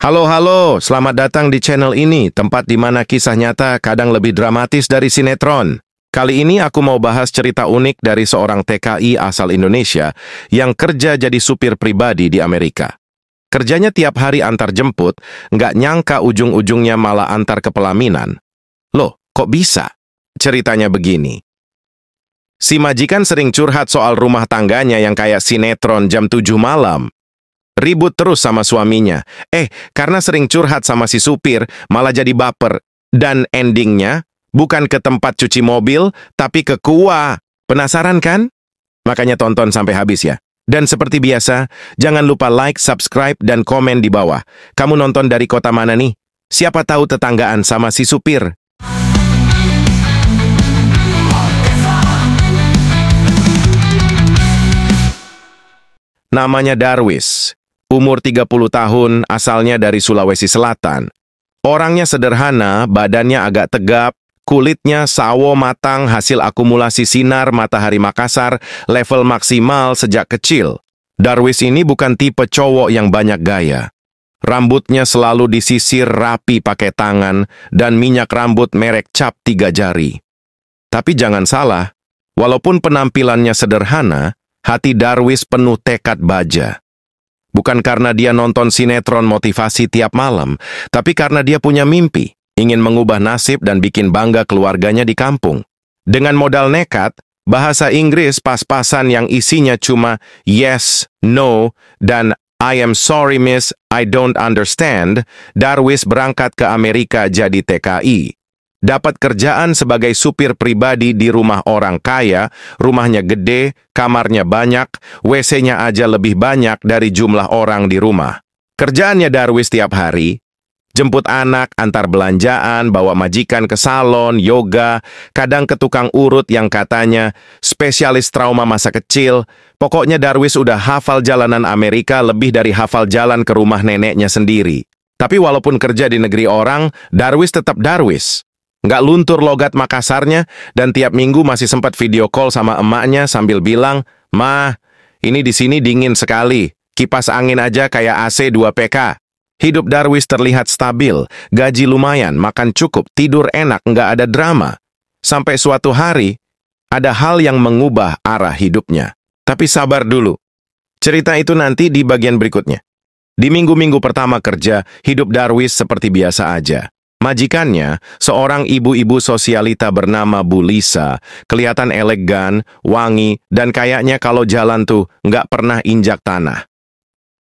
Halo, selamat datang di channel ini, tempat di mana kisah nyata kadang lebih dramatis dari sinetron. Kali ini aku mau bahas cerita unik dari seorang TKI asal Indonesia yang kerja jadi supir pribadi di Amerika. Kerjanya tiap hari antar jemput, nggak nyangka ujung-ujungnya malah antar ke pelaminan. Loh, kok bisa? Ceritanya begini. Si majikan sering curhat soal rumah tangganya yang kayak sinetron jam 7 malam. Ribut terus sama suaminya. Karena sering curhat sama si supir, malah jadi baper. Dan endingnya, bukan ke tempat cuci mobil, tapi ke kuah. Penasaran kan? Makanya tonton sampai habis ya. Dan seperti biasa, jangan lupa like, subscribe, dan komen di bawah. Kamu nonton dari kota mana nih? Siapa tahu tetanggaan sama si supir. Namanya Darwis. Umur 30 tahun, asalnya dari Sulawesi Selatan. Orangnya sederhana, badannya agak tegap, kulitnya sawo matang hasil akumulasi sinar matahari Makassar, level maksimal sejak kecil. Darwis ini bukan tipe cowok yang banyak gaya. Rambutnya selalu disisir rapi pakai tangan dan minyak rambut merek cap 3 jari. Tapi jangan salah, walaupun penampilannya sederhana, hati Darwis penuh tekad baja. Bukan karena dia nonton sinetron motivasi tiap malam, tapi karena dia punya mimpi, ingin mengubah nasib dan bikin bangga keluarganya di kampung. Dengan modal nekat, bahasa Inggris pas-pasan yang isinya cuma yes, no, dan I am sorry miss, I don't understand, Darwis berangkat ke Amerika jadi TKI. Dapat kerjaan sebagai supir pribadi di rumah orang kaya, rumahnya gede, kamarnya banyak, WC-nya aja lebih banyak dari jumlah orang di rumah. Kerjaannya Darwis tiap hari, jemput anak, antar belanjaan, bawa majikan ke salon, yoga, kadang ke tukang urut yang katanya spesialis trauma masa kecil. Pokoknya Darwis udah hafal jalanan Amerika lebih dari hafal jalan ke rumah neneknya sendiri. Tapi walaupun kerja di negeri orang, Darwis tetap Darwis. Nggak luntur logat Makassarnya, dan tiap minggu masih sempat video call sama emaknya sambil bilang, "Mah, ini di sini dingin sekali, kipas angin aja kayak AC 2 PK. Hidup Darwis terlihat stabil, gaji lumayan, makan cukup, tidur enak, nggak ada drama. Sampai suatu hari, ada hal yang mengubah arah hidupnya. Tapi sabar dulu. Cerita itu nanti di bagian berikutnya. Di minggu-minggu pertama kerja, hidup Darwis seperti biasa aja. Majikannya, seorang ibu-ibu sosialita bernama Bu Lisa, kelihatan elegan, wangi, dan kayaknya kalau jalan tuh nggak pernah injak tanah.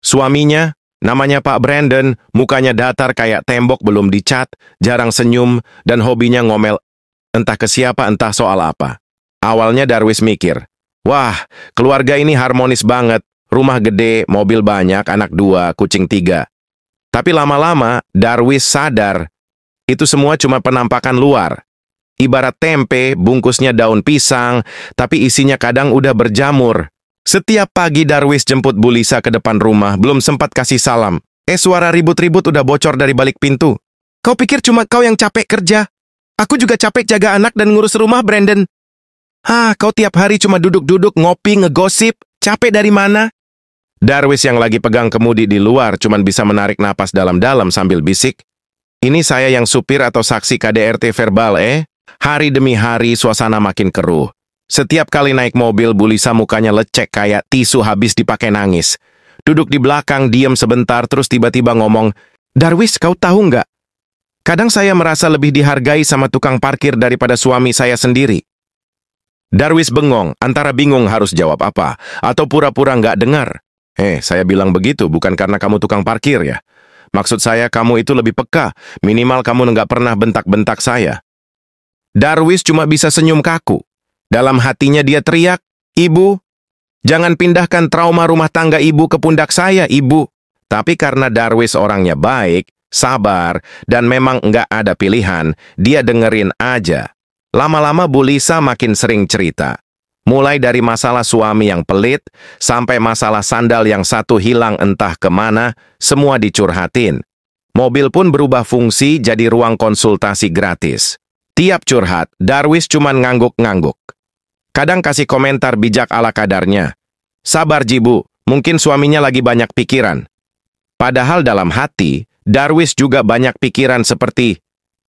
Suaminya, namanya Pak Brandon, mukanya datar kayak tembok belum dicat, jarang senyum, dan hobinya ngomel entah ke siapa entah soal apa. Awalnya Darwis mikir, wah, keluarga ini harmonis banget, rumah gede, mobil banyak, anak 2, kucing 3. Tapi lama-lama, Darwis sadar, itu semua cuma penampakan luar. Ibarat tempe, bungkusnya daun pisang, tapi isinya kadang udah berjamur. Setiap pagi Darwis jemput Bu Lisa ke depan rumah, belum sempat kasih salam. Suara ribut-ribut udah bocor dari balik pintu. Kau pikir cuma kau yang capek kerja? Aku juga capek jaga anak dan ngurus rumah, Brandon. Kau tiap hari cuma duduk-duduk, ngopi, ngegosip. Capek dari mana? Darwis yang lagi pegang kemudi di luar cuman bisa menarik napas dalam-dalam sambil bisik. Ini saya yang supir atau saksi KDRT verbal, Hari demi hari suasana makin keruh. Setiap kali naik mobil, Bu Lisa mukanya lecek kayak tisu habis dipakai nangis. Duduk di belakang, diam sebentar, terus tiba-tiba ngomong, Darwis, kau tahu nggak? Kadang saya merasa lebih dihargai sama tukang parkir daripada suami saya sendiri. Darwis bengong, antara bingung harus jawab apa, atau pura-pura nggak dengar. Saya bilang begitu bukan karena kamu tukang parkir ya. Maksud saya kamu itu lebih peka, minimal kamu nggak pernah bentak-bentak saya. Darwis cuma bisa senyum kaku. Dalam hatinya dia teriak, Ibu, jangan pindahkan trauma rumah tangga ibu ke pundak saya, Ibu. Tapi karena Darwis orangnya baik, sabar, dan memang nggak ada pilihan, dia dengerin aja. Lama-lama Bu Lisa makin sering cerita. Mulai dari masalah suami yang pelit, sampai masalah sandal yang satu hilang entah kemana, semua dicurhatin. Mobil pun berubah fungsi jadi ruang konsultasi gratis. Tiap curhat, Darwis cuman ngangguk-ngangguk. Kadang kasih komentar bijak ala kadarnya. Sabar Jibu, mungkin suaminya lagi banyak pikiran. Padahal dalam hati, Darwis juga banyak pikiran seperti,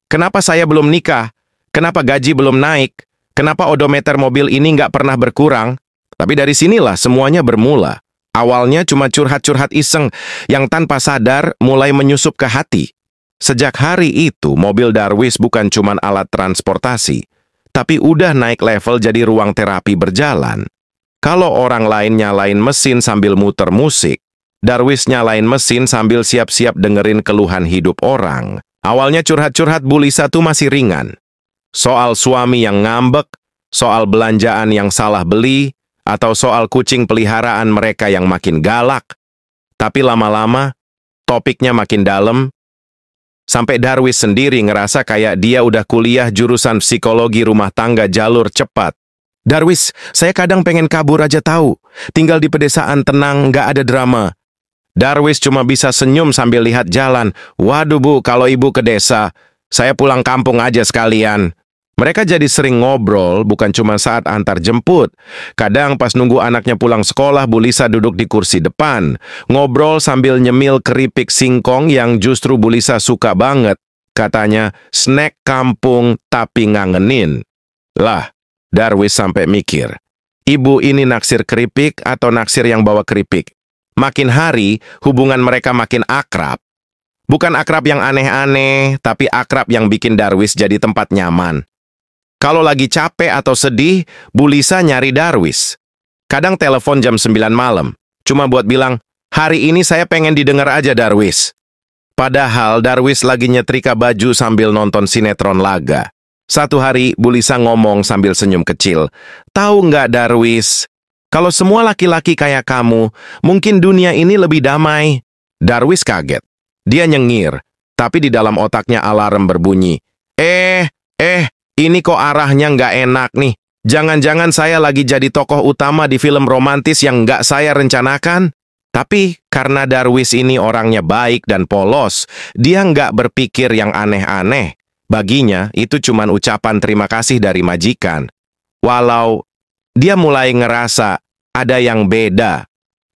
kenapa saya belum nikah? Kenapa gaji belum naik? Kenapa odometer mobil ini nggak pernah berkurang? Tapi dari sinilah semuanya bermula. Awalnya cuma curhat-curhat iseng yang tanpa sadar mulai menyusup ke hati. Sejak hari itu, mobil Darwis bukan cuma alat transportasi, tapi udah naik level jadi ruang terapi berjalan. Kalau orang lain nyalain mesin sambil muter musik, Darwis nyalain mesin sambil siap-siap dengerin keluhan hidup orang. Awalnya curhat-curhat Bu Lisa tuh masih ringan. Soal suami yang ngambek, soal belanjaan yang salah beli, atau soal kucing peliharaan mereka yang makin galak. Tapi lama-lama, topiknya makin dalam, sampai Darwis sendiri ngerasa kayak dia udah kuliah jurusan psikologi rumah tangga jalur cepat. Darwis, saya kadang pengen kabur aja tahu. Tinggal di pedesaan tenang, nggak ada drama. Darwis cuma bisa senyum sambil lihat jalan. Waduh Bu, kalau ibu ke desa, saya pulang kampung aja sekalian. Mereka jadi sering ngobrol, bukan cuma saat antar jemput. Kadang pas nunggu anaknya pulang sekolah, Bu Lisa duduk di kursi depan. Ngobrol sambil nyemil keripik singkong yang justru Bu Lisa suka banget. Katanya, snack kampung tapi ngangenin. Lah, Darwis sampai mikir, ibu ini naksir keripik atau naksir yang bawa keripik? Makin hari, hubungan mereka makin akrab. Bukan akrab yang aneh-aneh, tapi akrab yang bikin Darwis jadi tempat nyaman. Kalau lagi capek atau sedih, Bu Lisa nyari Darwis. Kadang telepon jam 9 malam, cuma buat bilang, hari ini saya pengen didengar aja Darwis. Padahal Darwis lagi nyetrika baju sambil nonton sinetron laga. Satu hari, Bu Lisa ngomong sambil senyum kecil, tahu nggak Darwis, kalau semua laki-laki kayak kamu, mungkin dunia ini lebih damai. Darwis kaget. Dia nyengir, tapi di dalam otaknya alarm berbunyi. Ini kok arahnya nggak enak nih. Jangan-jangan saya lagi jadi tokoh utama di film romantis yang nggak saya rencanakan? Tapi karena Darwis ini orangnya baik dan polos, dia nggak berpikir yang aneh-aneh. Baginya, itu cuman ucapan terima kasih dari majikan. Walau dia mulai ngerasa ada yang beda.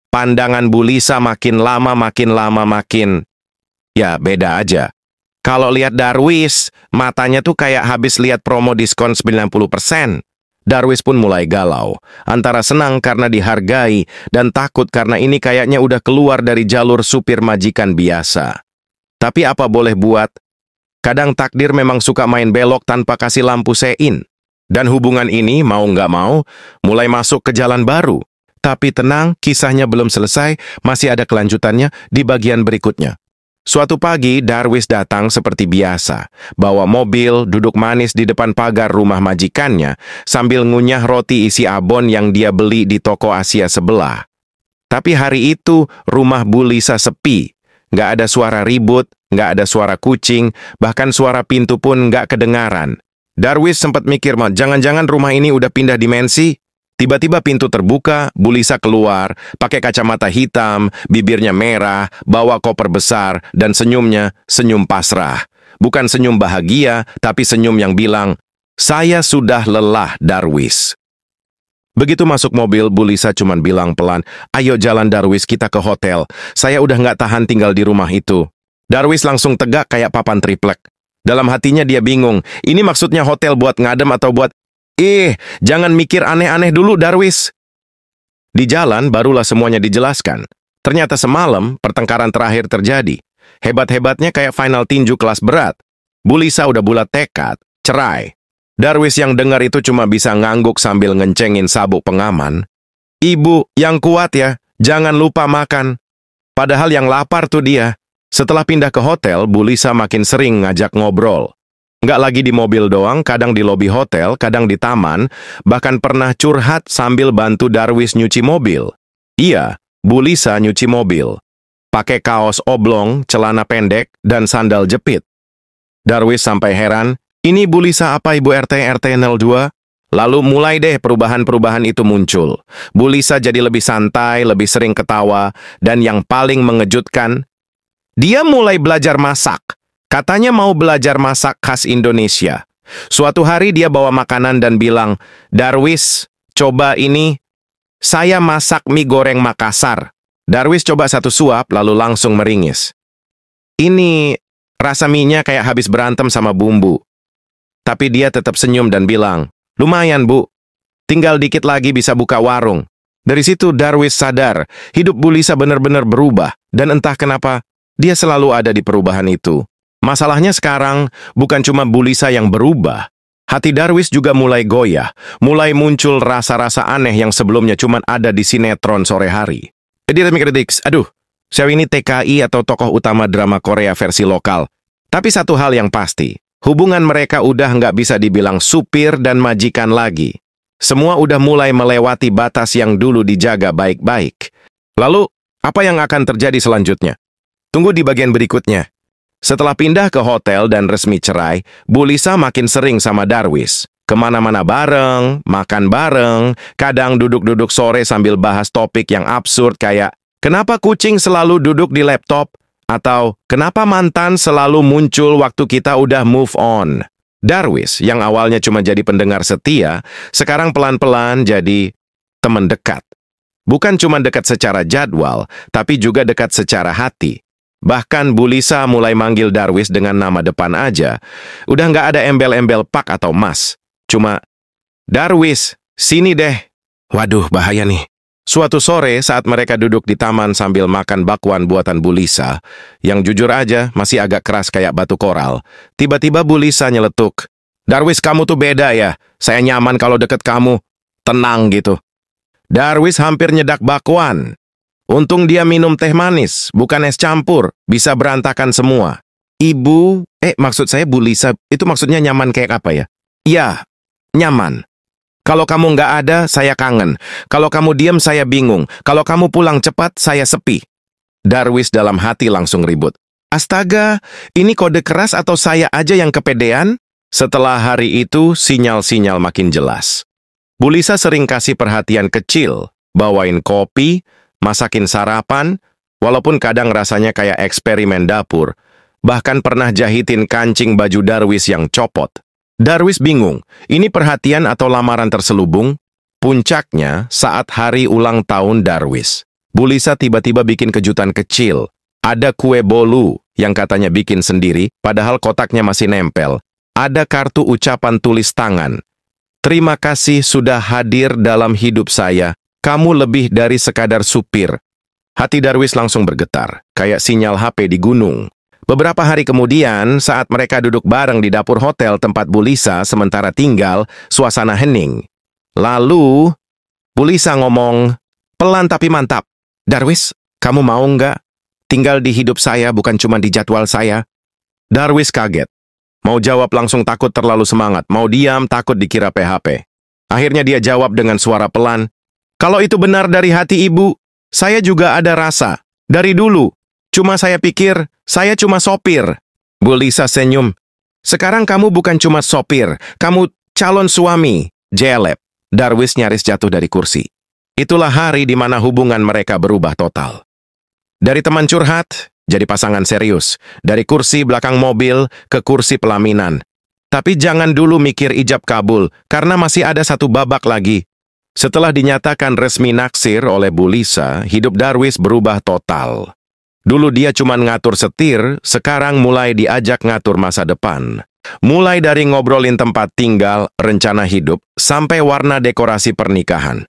Pandangan Bu Lisa makin lama makin ya beda aja. Kalau lihat Darwis, matanya tuh kayak habis lihat promo diskon 90%. Darwis pun mulai galau, antara senang karena dihargai dan takut karena ini kayaknya udah keluar dari jalur supir majikan biasa. Tapi apa boleh buat, kadang takdir memang suka main belok tanpa kasih lampu sein. Dan hubungan ini, mau nggak mau, mulai masuk ke jalan baru. Tapi tenang, kisahnya belum selesai, masih ada kelanjutannya di bagian berikutnya. Suatu pagi, Darwis datang seperti biasa, bawa mobil, duduk manis di depan pagar rumah majikannya, sambil ngunyah roti isi abon yang dia beli di toko Asia sebelah. Tapi hari itu, rumah Bu Lisa sepi. Nggak ada suara ribut, nggak ada suara kucing, bahkan suara pintu pun nggak kedengaran. Darwis sempat mikir, jangan-jangan rumah ini udah pindah dimensi? Tiba-tiba pintu terbuka, Bu Lisa keluar, pakai kacamata hitam, bibirnya merah, bawa koper besar, dan senyumnya senyum pasrah. Bukan senyum bahagia, tapi senyum yang bilang, saya sudah lelah, Darwis. Begitu masuk mobil, Bu Lisa cuma bilang pelan, ayo jalan Darwis, kita ke hotel. Saya udah nggak tahan tinggal di rumah itu. Darwis langsung tegak kayak papan triplek. Dalam hatinya dia bingung, ini maksudnya hotel buat ngadem atau buat... jangan mikir aneh-aneh dulu, Darwis. Di jalan, barulah semuanya dijelaskan. Ternyata semalam, pertengkaran terakhir terjadi. Hebat-hebatnya kayak final tinju kelas berat. Bu Lisa udah bulat tekad, cerai. Darwis yang dengar itu cuma bisa ngangguk sambil ngencengin sabuk pengaman. Ibu, yang kuat ya, jangan lupa makan. Padahal yang lapar tuh dia. Setelah pindah ke hotel, Bu Lisa makin sering ngajak ngobrol. Nggak lagi di mobil doang, kadang di lobi hotel, kadang di taman, bahkan pernah curhat sambil bantu Darwis nyuci mobil. Iya, Bu Lisa nyuci mobil. Pakai kaos oblong, celana pendek, dan sandal jepit. Darwis sampai heran, ini Bu Lisa apa Ibu RT 02? Lalu mulai deh perubahan-perubahan itu muncul. Bu Lisa jadi lebih santai, lebih sering ketawa, dan yang paling mengejutkan, dia mulai belajar masak. Katanya mau belajar masak khas Indonesia. Suatu hari dia bawa makanan dan bilang, Darwis, coba ini, saya masak mie goreng Makassar. Darwis coba satu suap lalu langsung meringis. Ini rasa mie-nya kayak habis berantem sama bumbu. Tapi dia tetap senyum dan bilang, lumayan Bu, tinggal dikit lagi bisa buka warung. Dari situ Darwis sadar, hidup Bu Lisa benar-benar berubah. Dan entah kenapa, dia selalu ada di perubahan itu. Masalahnya sekarang, bukan cuma Bu Lisa yang berubah. Hati Darwis juga mulai goyah, mulai muncul rasa-rasa aneh yang sebelumnya cuma ada di sinetron sore hari. Jadi Kritiks, aduh, saya ini TKI atau tokoh utama drama Korea versi lokal. Tapi satu hal yang pasti, hubungan mereka udah nggak bisa dibilang supir dan majikan lagi. Semua udah mulai melewati batas yang dulu dijaga baik-baik. Lalu, apa yang akan terjadi selanjutnya? Tunggu di bagian berikutnya. Setelah pindah ke hotel dan resmi cerai, Bu Lisa makin sering sama Darwis. Kemana-mana bareng, makan bareng, kadang duduk-duduk sore sambil bahas topik yang absurd kayak kenapa kucing selalu duduk di laptop? Atau kenapa mantan selalu muncul waktu kita udah move on? Darwis, yang awalnya cuma jadi pendengar setia, sekarang pelan-pelan jadi teman dekat. Bukan cuma dekat secara jadwal, tapi juga dekat secara hati. Bahkan Bu Lisa mulai manggil Darwis dengan nama depan aja. Udah nggak ada embel-embel Pak atau Mas. Cuma, Darwis, sini deh. Waduh, bahaya nih. Suatu sore saat mereka duduk di taman sambil makan bakwan buatan Bu Lisa, yang jujur aja masih agak keras kayak batu koral, tiba-tiba Bu Lisa nyeletuk, Darwis, kamu tuh beda ya. Saya nyaman kalau deket kamu. Tenang gitu. Darwis hampir nyedak bakwan. Untung dia minum teh manis, bukan es campur. Bisa berantakan semua. Ibu, maksud saya Bu Lisa, itu maksudnya nyaman kayak apa ya? Ya, nyaman. Kalau kamu nggak ada, saya kangen. Kalau kamu diam, saya bingung. Kalau kamu pulang cepat, saya sepi. Darwis dalam hati langsung ribut. Astaga, ini kode keras atau saya aja yang kepedean? Setelah hari itu, sinyal-sinyal makin jelas. Bu Lisa sering kasih perhatian kecil, bawain kopi, masakin sarapan, walaupun kadang rasanya kayak eksperimen dapur, bahkan pernah jahitin kancing baju Darwis yang copot. Darwis bingung, ini perhatian atau lamaran terselubung? Puncaknya saat hari ulang tahun Darwis. Bu Lisa tiba-tiba bikin kejutan kecil. Ada kue bolu yang katanya bikin sendiri, padahal kotaknya masih nempel. Ada kartu ucapan tulis tangan. Terima kasih sudah hadir dalam hidup saya. Kamu lebih dari sekadar supir. Hati Darwis langsung bergetar, kayak sinyal HP di gunung. Beberapa hari kemudian, saat mereka duduk bareng di dapur hotel tempat Bu Lisa sementara tinggal, suasana hening. Lalu, Bu Lisa ngomong, pelan tapi mantap. Darwis, kamu mau nggak tinggal di hidup saya bukan cuma di jadwal saya? Darwis kaget. Mau jawab langsung takut terlalu semangat. Mau diam takut dikira PHP. Akhirnya dia jawab dengan suara pelan, kalau itu benar dari hati ibu, saya juga ada rasa. Dari dulu, cuma saya pikir, saya cuma sopir. Bu Lisa senyum. Sekarang kamu bukan cuma sopir, kamu calon suami. Jelep. Darwis nyaris jatuh dari kursi. Itulah hari di mana hubungan mereka berubah total. Dari teman curhat, jadi pasangan serius. Dari kursi belakang mobil ke kursi pelaminan. Tapi jangan dulu mikir ijab kabul, karena masih ada satu babak lagi. Setelah dinyatakan resmi naksir oleh Bu Lisa, hidup Darwis berubah total. Dulu dia cuma ngatur setir, sekarang mulai diajak ngatur masa depan. Mulai dari ngobrolin tempat tinggal, rencana hidup, sampai warna dekorasi pernikahan.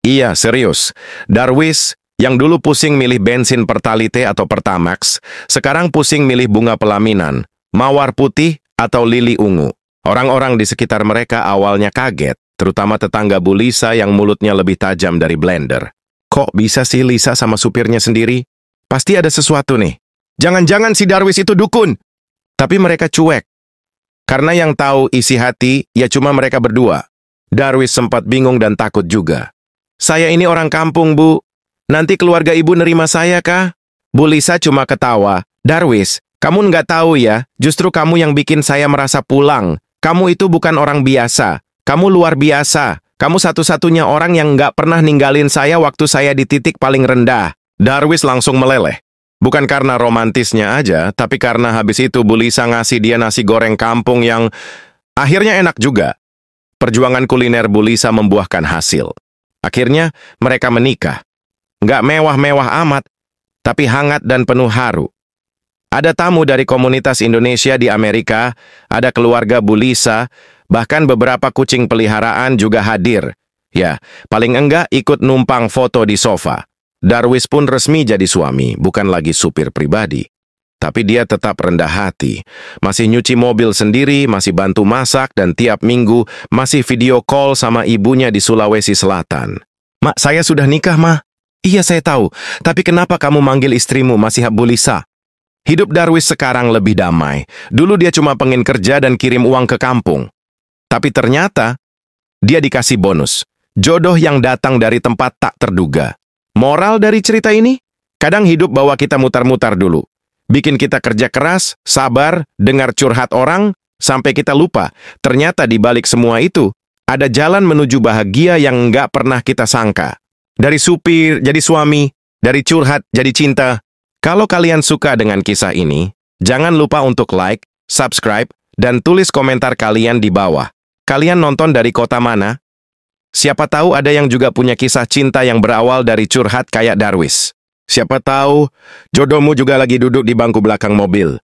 Iya, serius. Darwis, yang dulu pusing milih bensin Pertalite atau Pertamax, sekarang pusing milih bunga pelaminan, mawar putih atau lili ungu. Orang-orang di sekitar mereka awalnya kaget. Terutama tetangga Bu Lisa yang mulutnya lebih tajam dari blender. Kok bisa sih Lisa sama supirnya sendiri? Pasti ada sesuatu nih. Jangan-jangan si Darwis itu dukun. Tapi mereka cuek. Karena yang tahu isi hati, ya cuma mereka berdua. Darwis sempat bingung dan takut juga. Saya ini orang kampung, Bu. Nanti keluarga ibu nerima saya kah? Bu Lisa cuma ketawa. Darwis, kamu nggak tahu ya, justru kamu yang bikin saya merasa pulang. Kamu itu bukan orang biasa. Kamu luar biasa. Kamu satu-satunya orang yang nggak pernah ninggalin saya waktu saya di titik paling rendah. Darwis langsung meleleh. Bukan karena romantisnya aja, tapi karena habis itu Bu Lisa ngasih dia nasi goreng kampung yang akhirnya enak juga. Perjuangan kuliner Bu Lisa membuahkan hasil. Akhirnya mereka menikah. Nggak mewah-mewah amat, tapi hangat dan penuh haru. Ada tamu dari komunitas Indonesia di Amerika, ada keluarga Bu Lisa, bahkan beberapa kucing peliharaan juga hadir. Ya, paling enggak ikut numpang foto di sofa. Darwis pun resmi jadi suami, bukan lagi supir pribadi. Tapi dia tetap rendah hati. Masih nyuci mobil sendiri, masih bantu masak, dan tiap minggu masih video call sama ibunya di Sulawesi Selatan. "Mak, saya sudah nikah, Ma." "Iya, saya tahu. Tapi kenapa kamu manggil istrimu masih Bu Lisa?" Hidup Darwis sekarang lebih damai. Dulu dia cuma pengen kerja dan kirim uang ke kampung. Tapi ternyata, dia dikasih bonus. Jodoh yang datang dari tempat tak terduga. Moral dari cerita ini? Kadang hidup bawa kita mutar-mutar dulu. Bikin kita kerja keras, sabar, dengar curhat orang, sampai kita lupa. Ternyata di balik semua itu, ada jalan menuju bahagia yang nggak pernah kita sangka. Dari supir jadi suami, dari curhat jadi cinta. Kalau kalian suka dengan kisah ini, jangan lupa untuk like, subscribe, dan tulis komentar kalian di bawah. Kalian nonton dari kota mana? Siapa tahu ada yang juga punya kisah cinta yang berawal dari curhat kayak Darwis. Siapa tahu jodohmu juga lagi duduk di bangku belakang mobil.